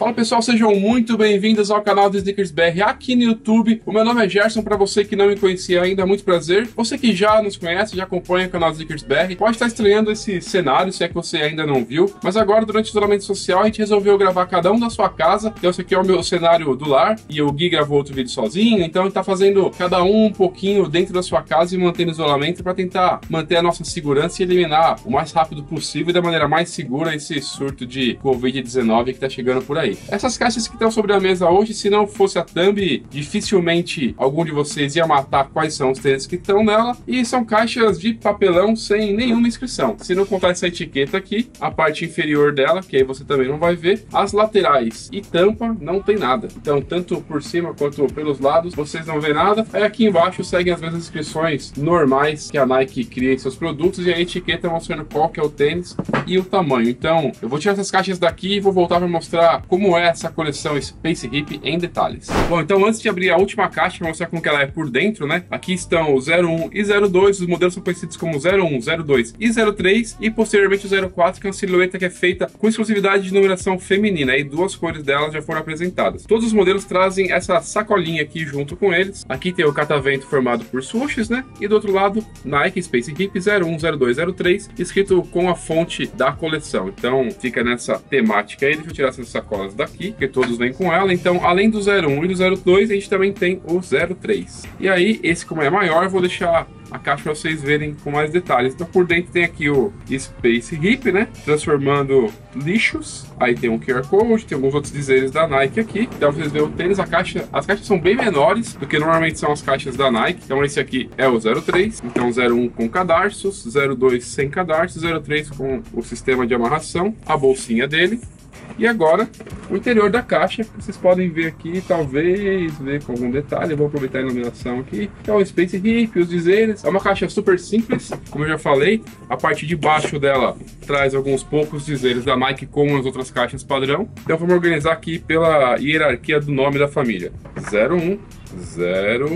Fala pessoal, sejam muito bem-vindos ao canal do Sneakers BR aqui no YouTube. O meu nome é Gerson, para você que não me conhecia ainda, muito prazer. Você que já nos conhece, já acompanha o canal do Sneakers BR, pode estar estranhando esse cenário, se é que você ainda não viu. Mas agora, durante o isolamento social, a gente resolveu gravar cada um da sua casa. Então esse aqui é o meu cenário do lar, e o Gui gravou outro vídeo sozinho. Então a gente tá fazendo cada um pouquinho dentro da sua casa e mantendo isolamento para tentar manter a nossa segurança e eliminar o mais rápido possível e da maneira mais segura esse surto de Covid-19 que tá chegando por aí. Essas caixas que estão sobre a mesa hoje, se não fosse a thumb, dificilmente algum de vocês ia matar quais são os tênis que estão nela. E são caixas de papelão sem nenhuma inscrição. Se não contar essa etiqueta aqui, a parte inferior dela, que aí você também não vai ver, as laterais e tampa não tem nada. Então, tanto por cima quanto pelos lados, vocês não vê nada. Aí aqui embaixo seguem as mesmas inscrições normais que a Nike cria em seus produtos e a etiqueta mostrando qual que é o tênis e o tamanho. Então, eu vou tirar essas caixas daqui e vou voltar para mostrar como é essa coleção Space Hip em detalhes. Bom, então antes de abrir a última caixa para mostrar como que ela é por dentro, né? Aqui estão o 01 e 02, os modelos são conhecidos como 01, 02 e 03, e posteriormente o 04, que é uma silhueta que é feita com exclusividade de numeração feminina, e duas cores delas já foram apresentadas. Todos os modelos trazem essa sacolinha aqui junto com eles. Aqui tem o catavento formado por swooshes, né? E do outro lado, Nike Space Hip 01, 02, 03, escrito com a fonte da coleção. Então fica nessa temática aí. Deixa eu tirar essas sacolas daqui, porque todos vêm com ela. Então, além do 01 e do 02, a gente também tem o 03. E aí, esse como é maior, eu vou deixar a caixa para vocês verem com mais detalhes. Então, por dentro tem aqui o Space Hip, né? Transformando lixos. Aí tem um QR Code, tem alguns outros dizeres da Nike aqui. Então, vocês verem o tênis, as caixas são bem menores do que normalmente são as caixas da Nike. Então, esse aqui é o 03. Então, 01 com cadarços, 02 sem cadarços, 03 com o sistema de amarração, a bolsinha dele. E agora, o interior da caixa, que vocês podem ver aqui, talvez ver com algum detalhe. Eu vou aproveitar a iluminação aqui. É o Space Hip, os dizeres. É uma caixa super simples, como eu já falei. A parte de baixo dela traz alguns poucos dizeres da Nike, como nas outras caixas padrão. Então vamos organizar aqui pela hierarquia do nome da família. 01,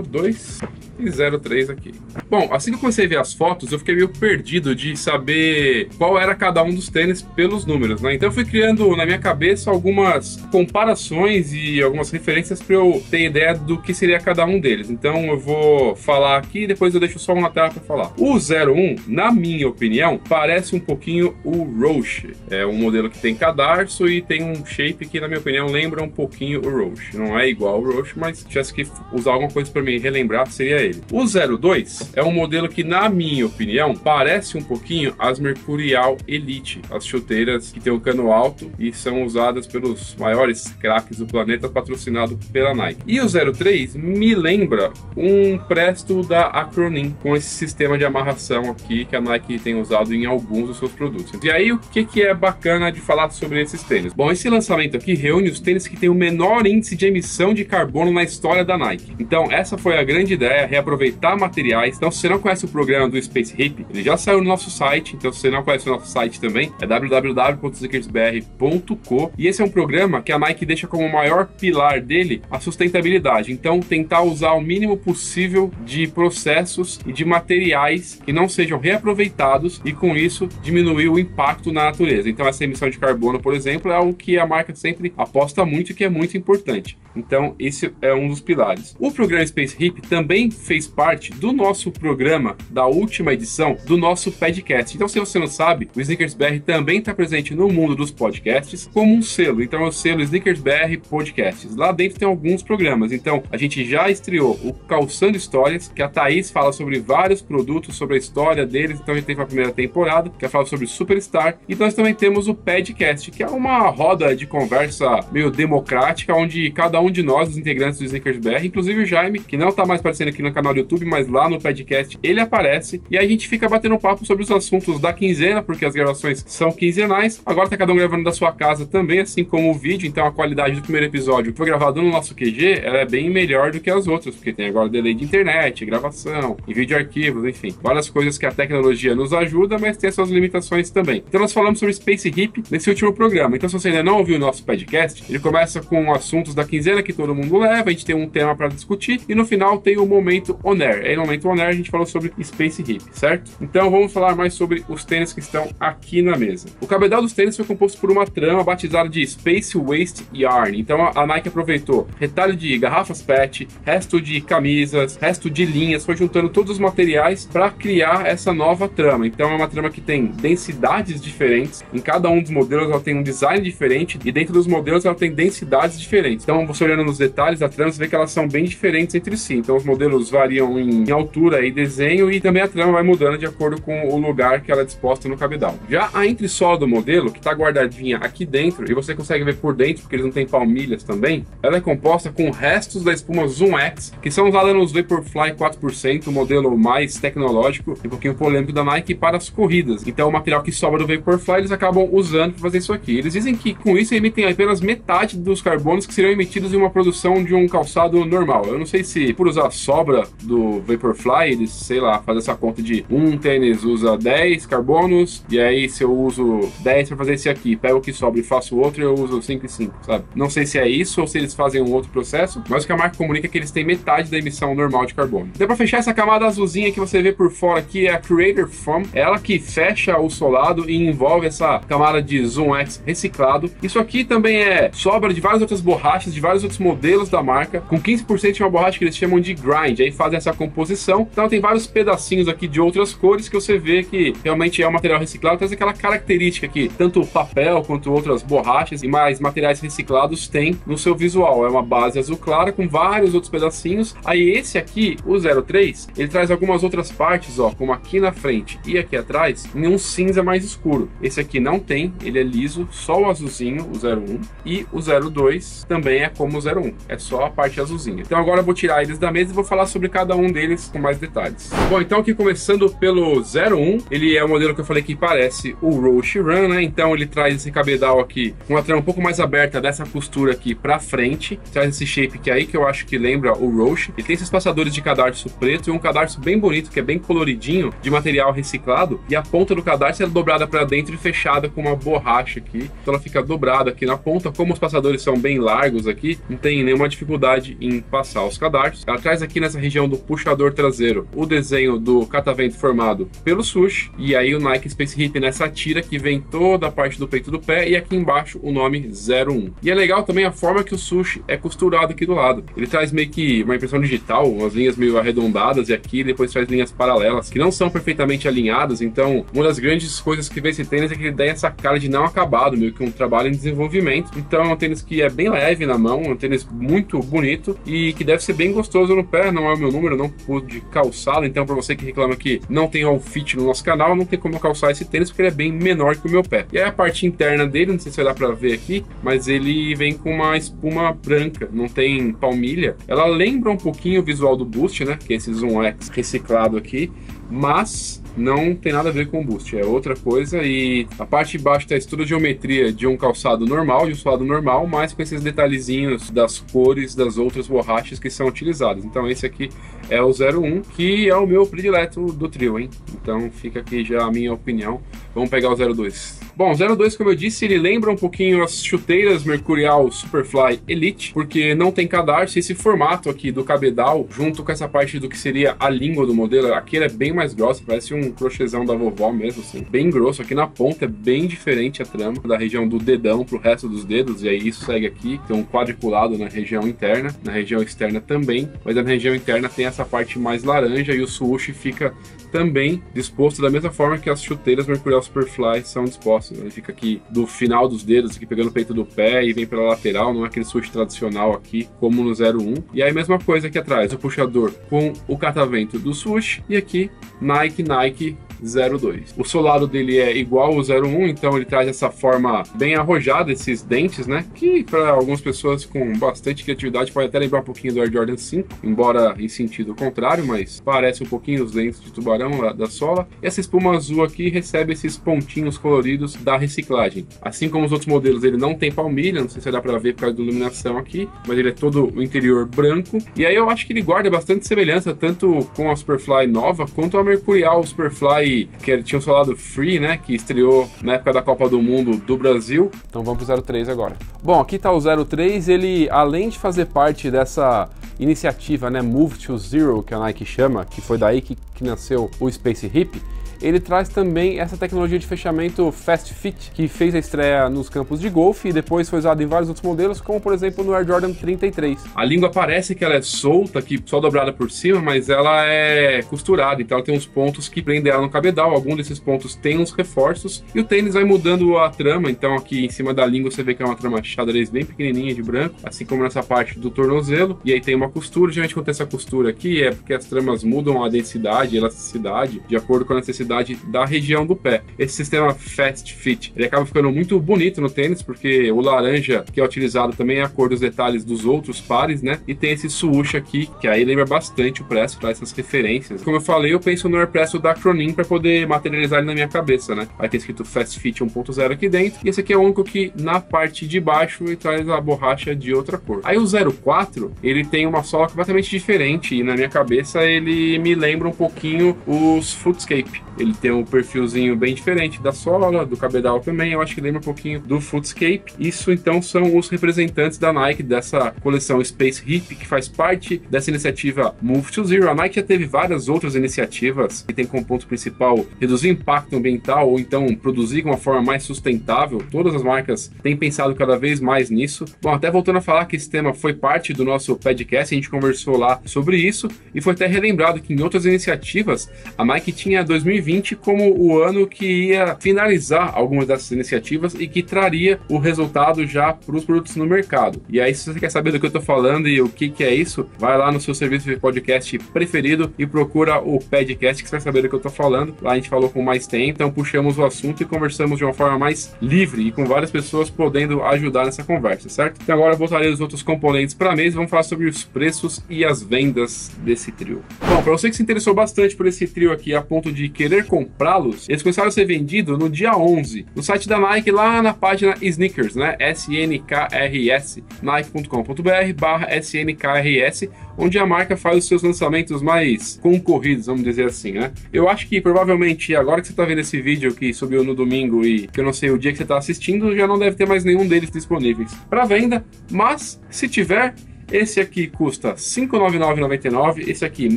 02 e 03 aqui. Bom, assim que eu comecei a ver as fotos, eu fiquei meio perdido de saber qual era cada um dos tênis pelos números, né? Então eu fui criando na minha cabeça algumas comparações e algumas referências para eu ter ideia do que seria cada um deles. Então eu vou falar aqui e depois eu deixo só um na tela para falar. O 01, na minha opinião, parece um pouquinho o Roshe. É um modelo que tem cadarço e tem um shape que, na minha opinião, lembra um pouquinho o Roshe. Não é igual ao Roshe, mas se tivesse que usar alguma coisa para me relembrar, seria ele. O 02 é um modelo que, na minha opinião, parece um pouquinho as Mercurial Elite, as chuteiras que tem o cano alto e são usadas pelos maiores craques do planeta, patrocinado pela Nike. E o 03 me lembra um Presto da Acronym, com esse sistema de amarração aqui que a Nike tem usado em alguns dos seus produtos. E aí, o que é bacana de falar sobre esses tênis? Bom, esse lançamento aqui reúne os tênis que tem o menor índice de emissão de carbono na história da Nike. Então, essa foi a grande ideia, reaproveitar materiais. Então, se você não conhece o programa do Space Hip, ele já saiu no nosso site. Então, se você não conhece o nosso site também, é www.sneakersbr.co, e esse é um programa que a Nike deixa como o maior pilar dele a sustentabilidade. Então, tentar usar o mínimo possível de processos e de materiais que não sejam reaproveitados e, com isso, diminuir o impacto na natureza. Então, essa emissão de carbono, por exemplo, é algo que a marca sempre aposta muito e que é muito importante. Então, esse é um dos pilares. O programa Space Hip também fez parte do nosso programa da última edição do nosso podcast. Então, se você não sabe, o Sneakers BR também está presente no mundo dos podcasts como um selo. Então, é o selo Sneakers BR Podcasts. Lá dentro tem alguns programas. Então, a gente já estreou o Calçando Histórias, que a Thaís fala sobre vários produtos, sobre a história deles. Então, a gente teve a primeira temporada, que fala sobre Superstar. E nós também temos o Podcast, que é uma roda de conversa meio democrática, onde cada um de nós, os integrantes do Sneakers BR, inclusive o Jaime, que não está mais aparecendo aqui no canal do YouTube, mas lá no podcast ele aparece, e aí a gente fica batendo um papo sobre os assuntos da quinzena, porque as gravações são quinzenais. Agora tá cada um gravando da sua casa também, assim como o vídeo, então a qualidade do primeiro episódio que foi gravado no nosso QG, ela é bem melhor do que as outras, porque tem agora delay de internet, gravação, envio de arquivos, enfim, várias coisas que a tecnologia nos ajuda, mas tem suas limitações também. Então nós falamos sobre Space Hip nesse último programa. Então, se você ainda não ouviu o nosso podcast, ele começa com assuntos da quinzena que todo mundo leva, a gente tem um tema para discutir, e no final tem o momento momento On Air. Aí no momento On Air a gente falou sobre Space Hip, certo? Então vamos falar mais sobre os tênis que estão aqui na mesa. O cabedal dos tênis foi composto por uma trama batizada de Space Waste Yarn. Então a Nike aproveitou retalho de garrafas PET, resto de camisas, resto de linhas, foi juntando todos os materiais para criar essa nova trama. Então é uma trama que tem densidades diferentes, em cada um dos modelos ela tem um design diferente e dentro dos modelos ela tem densidades diferentes. Então você olhando nos detalhes da trama, você vê que elas são bem diferentes entre si. Então os modelos variam em altura e desenho e também a trama vai mudando de acordo com o lugar que ela é disposta no cabedal. Já a entressola do modelo, que está guardadinha aqui dentro, e você consegue ver por dentro, porque eles não têm palmilhas também, ela é composta com restos da espuma Zoom X, que são usadas nos Vaporfly 4%, o modelo mais tecnológico e um pouquinho polêmico da Nike para as corridas. Então o material que sobra do Vaporfly eles acabam usando para fazer isso aqui. Eles dizem que com isso emitem apenas metade dos carbonos que seriam emitidos em uma produção de um calçado normal. Eu não sei se por usar a sobra do Vaporfly, eles, sei lá, fazem essa conta de um tênis usa 10 carbonos, e aí se eu uso 10 para fazer esse aqui, pego o que sobra e faço outro, eu uso 5 e 5, sabe? Não sei se é isso ou se eles fazem um outro processo, mas o que a marca comunica é que eles têm metade da emissão normal de carbono. Então para fechar essa camada azulzinha que você vê por fora aqui é a Creator Foam, ela que fecha o solado e envolve essa camada de Zoom X reciclado. Isso aqui também é sobra de várias outras borrachas, de vários outros modelos da marca, com 15% de uma borracha que eles chamam de grind, aí fazem essa composição. Então tem vários pedacinhos aqui de outras cores que você vê que realmente é um material reciclado, traz aquela característica que tanto o papel quanto outras borrachas e mais materiais reciclados têm no seu visual. É uma base azul clara com vários outros pedacinhos. Aí esse aqui, o 03, ele traz algumas outras partes, ó, como aqui na frente e aqui atrás, em um cinza mais escuro. Esse aqui não tem, ele é liso, só o azulzinho, o 01, e o 02 também é como o 01, é só a parte azulzinha. Então agora eu vou tirar eles da mesa e vou falar sobre cada um deles com mais detalhes. Bom, então aqui começando pelo 01, ele é o modelo que eu falei que parece o Roshe Run, né? Então ele traz esse cabedal aqui com uma trama um pouco mais aberta dessa costura aqui pra frente, traz esse shape que é aí que eu acho que lembra o Roshe. Ele tem esses passadores de cadarço preto e um cadarço bem bonito, que é bem coloridinho, de material reciclado, e a ponta do cadarço é dobrada para dentro e fechada com uma borracha aqui, então ela fica dobrada aqui na ponta. Como os passadores são bem largos aqui, não tem nenhuma dificuldade em passar os cadarços. Ela traz aqui nessa região do puxador traseiro o desenho do catavento formado pelo Swoosh, e aí o Nike Space Hip nessa tira que vem toda a parte do peito do pé, e aqui embaixo o nome 01. E é legal também a forma que o Swoosh é costurado aqui do lado. Ele traz meio que uma impressão digital, umas linhas meio arredondadas, e aqui depois traz linhas paralelas que não são perfeitamente alinhadas. Então uma das grandes coisas que vê esse tênis é que ele dá essa cara de não acabado, meio que um trabalho em desenvolvimento. Então é um tênis que é bem leve na mão, é um tênis muito bonito e que deve ser bem gostoso no pé. Não é o meu número, não pude calçá-lo, então para você que reclama que não tem all fit no nosso canal, não tem como calçar esse tênis porque ele é bem menor que o meu pé. E aí a parte interna dele, não sei se vai dar para ver aqui, mas ele vem com uma espuma branca, não tem palmilha. Ela lembra um pouquinho o visual do Boost, né, que é esse Zoom X reciclado aqui, mas não tem nada a ver com o Boost, é outra coisa. E a parte de baixo tem toda a geometria de um calçado normal, de um solado normal, mas com esses detalhezinhos das cores das outras borrachas que são utilizadas. Então esse aqui é o 01, que é o meu predileto do trio, hein? Então fica aqui já a minha opinião. Vamos pegar o 02. Bom, o 02, como eu disse, ele lembra um pouquinho as chuteiras Mercurial Superfly Elite, porque não tem cadarço. Esse formato aqui do cabedal, junto com essa parte do que seria a língua do modelo, aqui ela é bem mais grossa, parece um crochêzão da vovó mesmo, assim, bem grosso. Aqui na ponta é bem diferente a trama, da região do dedão pro resto dos dedos, e aí isso segue aqui, tem um quadriculado na região interna, na região externa também, mas na região interna tem essa parte mais laranja, e o swoosh fica também disposto da mesma forma que as chuteiras Mercurial Superfly são dispostas. Ele fica aqui do final dos dedos, aqui pegando o peito do pé e vem pela lateral, não é aquele swoosh tradicional aqui, como no 01. E aí a mesma coisa aqui atrás, o puxador com o catavento do swoosh, e aqui Nike 02. O solado dele é igual ao 01, então ele traz essa forma bem arrojada, esses dentes, né? Que para algumas pessoas com bastante criatividade pode até lembrar um pouquinho do Air Jordan 5, embora em sentido contrário, mas parece um pouquinho os dentes de tubarão da sola. E essa espuma azul aqui recebe esses pontinhos coloridos da reciclagem. Assim como os outros modelos, ele não tem palmilha, não sei se dá para ver por causa da iluminação aqui, mas ele é todo o interior branco. E aí eu acho que ele guarda bastante semelhança tanto com a Superfly nova quanto a Mercurial Superfly, que tinha um solado free, né, que estreou na época da Copa do Mundo do Brasil. Então vamos pro 03 agora. Bom, aqui tá o 03, ele além de fazer parte dessa iniciativa, né, Move to Zero, que a Nike chama, que foi daí que nasceu o Space Hip, ele traz também essa tecnologia de fechamento Fast Fit, que fez a estreia nos campos de golfe e depois foi usado em vários outros modelos, como por exemplo no Air Jordan 33. A língua parece que ela é solta, que só dobrada por cima, mas ela é costurada, então ela tem uns pontos que prendem ela no cabedal, algum desses pontos tem uns reforços, e o tênis vai mudando a trama, então aqui em cima da língua você vê que é uma trama xadrez bem pequenininha de branco, assim como nessa parte do tornozelo, e aí tem uma costura. Geralmente quando tem essa costura aqui é porque as tramas mudam a densidade, a elasticidade, de acordo com a necessidade da região do pé. Esse sistema Fast Fit, ele acaba ficando muito bonito no tênis, porque o laranja que é utilizado também é a cor dos detalhes dos outros pares, né? E tem esse swoosh aqui, que aí lembra bastante o Presto, traz essas referências. Como eu falei, eu penso no Air Presto da Cronin para poder materializar ele na minha cabeça, né? Vai ter escrito Fast Fit 1.0 aqui dentro, e esse aqui é o único que na parte de baixo ele traz a borracha de outra cor. Aí o 04, ele tem uma sola completamente diferente, e na minha cabeça ele me lembra um pouquinho os Footscape. Ele tem um perfilzinho bem diferente da sola, do cabedal também, eu acho que lembra um pouquinho do Footscape. Isso então são os representantes da Nike dessa coleção Space Hip, que faz parte dessa iniciativa Move to Zero. A Nike já teve várias outras iniciativas que tem como ponto principal reduzir o impacto ambiental ou então produzir de uma forma mais sustentável. Todas as marcas têm pensado cada vez mais nisso. Bom, até voltando a falar que esse tema foi parte do nosso podcast, a gente conversou lá sobre isso e foi até relembrado que em outras iniciativas a Nike tinha 2020 como o ano que ia finalizar algumas dessas iniciativas e que traria o resultado já para os produtos no mercado. E aí, se você quer saber do que eu estou falando e o que é isso, vai lá no seu serviço de podcast preferido e procura o podcast que você vai saber do que eu estou falando. Lá a gente falou com mais tempo, então puxamos o assunto e conversamos de uma forma mais livre e com várias pessoas podendo ajudar nessa conversa, certo? Então agora eu voltarei os outros componentes para a mesa e vamos falar sobre os preços e as vendas desse trio. Bom, para você que se interessou bastante por esse trio aqui a ponto de querer comprá-los, eles começaram a ser vendidos no dia 11, no site da Nike, lá na página Sneakers, né? SNKRS, nike.com.br/SNKRS, onde a marca faz os seus lançamentos mais concorridos, vamos dizer assim, né? Eu acho que provavelmente agora que você está vendo esse vídeo que subiu no domingo e que eu não sei o dia que você está assistindo, já não deve ter mais nenhum deles disponíveis para venda, mas se tiver, esse aqui custa R$ 599,99, esse aqui R$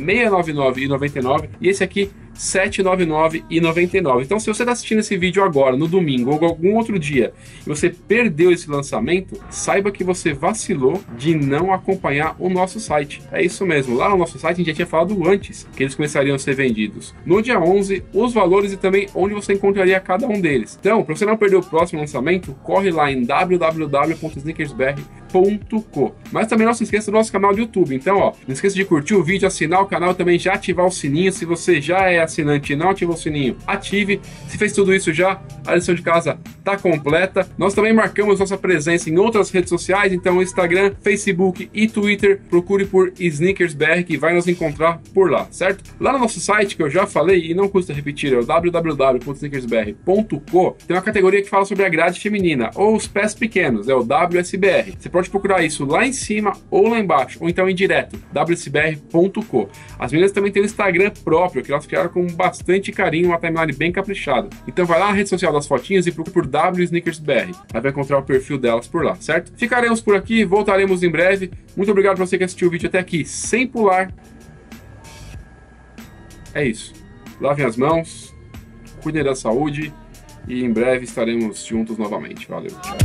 699,99 e esse aqui R$ 799,99. Então, se você está assistindo esse vídeo agora, no domingo ou algum outro dia, e você perdeu esse lançamento, saiba que você vacilou de não acompanhar o nosso site. É isso mesmo, lá no nosso site a gente já tinha falado antes que eles começariam a ser vendidos. No dia 11, os valores e também onde você encontraria cada um deles. Então, para você não perder o próximo lançamento, corre lá em www.sneakersbr.co. Mas também não se esqueça do nosso canal do YouTube. Então, ó, não esqueça de curtir o vídeo, assinar o canal e também já ativar o sininho. Se você já é assinante e não ativou o sininho, ative. Se fez tudo isso já, a lição de casa tá completa. Nós também marcamos nossa presença em outras redes sociais, então Instagram, Facebook e Twitter. Procure por SneakersBR que vai nos encontrar por lá, certo? Lá no nosso site, que eu já falei e não custa repetir, é o www.sneakersbr.co, tem uma categoria que fala sobre a grade feminina, ou os pés pequenos, é o WSBR. Você pode procurar isso lá em cima ou lá embaixo, ou então em direto, wsbr.co. As meninas também têm um Instagram próprio, que elas criaram com bastante carinho, uma timeline bem caprichada. Então vai lá na rede social das fotinhas e procura por WSneakersBR. Aí vai encontrar o perfil delas por lá, certo? Ficaremos por aqui, voltaremos em breve. Muito obrigado para você que assistiu o vídeo até aqui sem pular. É isso. Lavem as mãos, cuidem da saúde e em breve estaremos juntos novamente. Valeu, tchau.